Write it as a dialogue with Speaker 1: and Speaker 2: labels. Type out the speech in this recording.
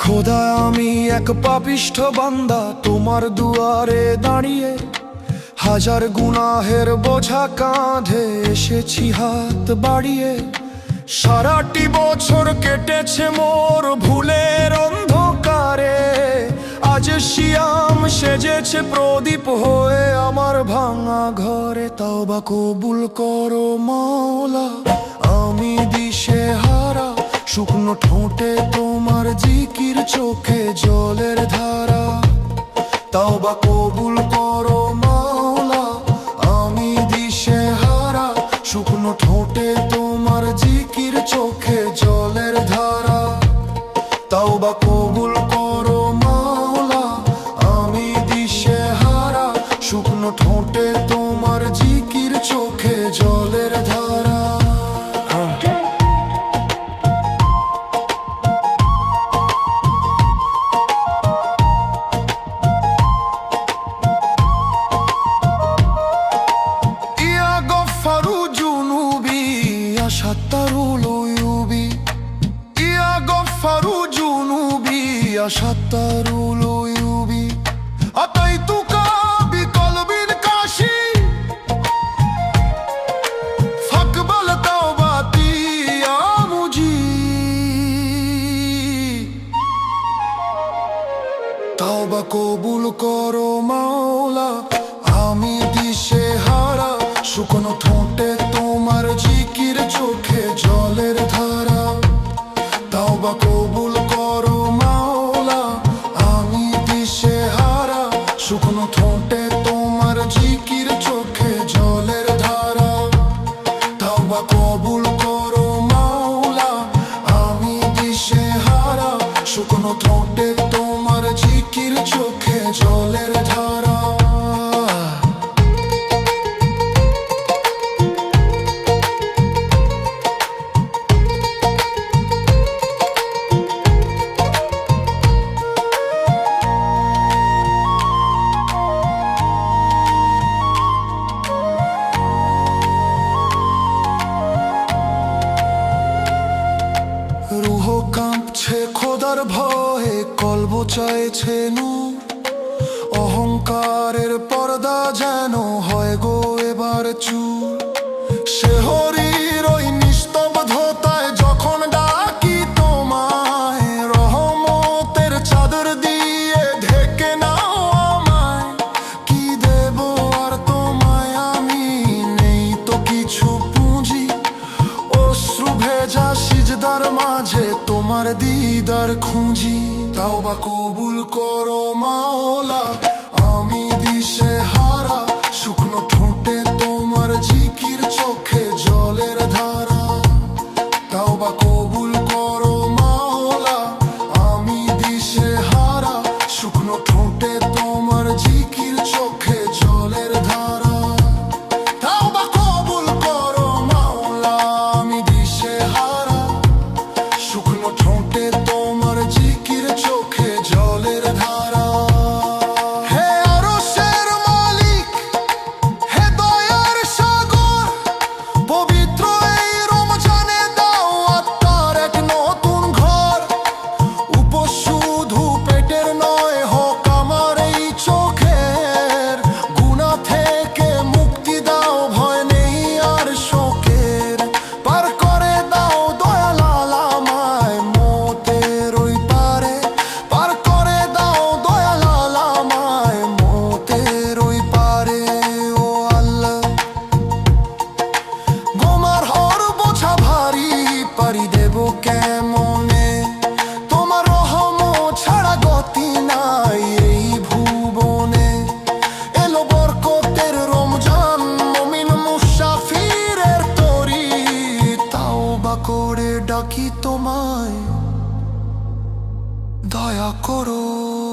Speaker 1: খোদা, আমি এক পাপিষ্ঠ বান্দা তোমার দুয়ারে দাঁড়িয়ে, হাজার গুনাহের বোঝা কাঁধে এসেছি হাত বাড়িয়ে। সারাটি বছর কেটেছে মোর ভুলের অন্ধকারে, আজ শিয়াম সেজেছে প্রদীপ হয়ে আমার ভাঙা ঘরে। তওবা কবুল করো মাওলা, আমি দিশে হারা, শুকনো ঠোঁটে তোমার জিকির, চোখে জলের ধারা। তওবা কবুল করো মাওলা, আমি দিশে হারা, শুকনো ঠোঁটে তোমার জিকির, চোখে জলের ধারা। তওবা কবুল করো মাওলা, আমি দিশে হারা, শুকনো ঠোঁটে তোমার জিকির, চোখে জলের ধারা। شطروا العيوبي يا غفار جنوبي يا شطر العيوب أتيتك بقلب كاشي فاقبل توبتي يا مجيب তওবা কবুল করো মাওলা, আমি দিশে হারা, শুকনো ঠোঁটে তোমার জিকির, চোখে জলের ধারা। তওবা কবুল করো মাওলা, আমি দিশে হারা, শুকনো ঠোঁটে তোমার জিকির, চোখে জলের ধারা। তওবা কবুল করো মাওলা, আমি দিশে হারা, শুকনো ঠোঁটে তোমার জিকির, চোখে জলের ধারা। রুহ কাঁপছে খোদার ভয়ে, কলব চাইছে নূর, অহংকারের পর্দা যেন হয় গো এবার চুর। শেহরির ওই নিস্তব্ধতায় যখন ডাকি তোমায়, রহমতের চাদর দিয়ে ঢেকে নাও আমায়। কি দেব আর তোমায় আমি, নেই তো কিছু পুঁজি, অশ্রু ভেজা সিজদার মাঝে তোমার দিদার খুঁজি। তওবা কবুল করো মাওলা, আমি দিশে হারা, শুকনো ঠোঁটে তোমার জিকির, চোখে জলের ধারা। তওবা কবুল করো মাওলা, আমি দিশে হারা, শুকনো ঠোঁটে তোমার জিকির, চোখে জলের ধারা। তওবা কবুল করো মাওলা, আমি দিশে হারা, শুকনো ঠোঁটে তোমার জিকির, চোখে জলের ধারা। হে আরশের মালিক, করে ডাকি তোমায়, দয়া করো।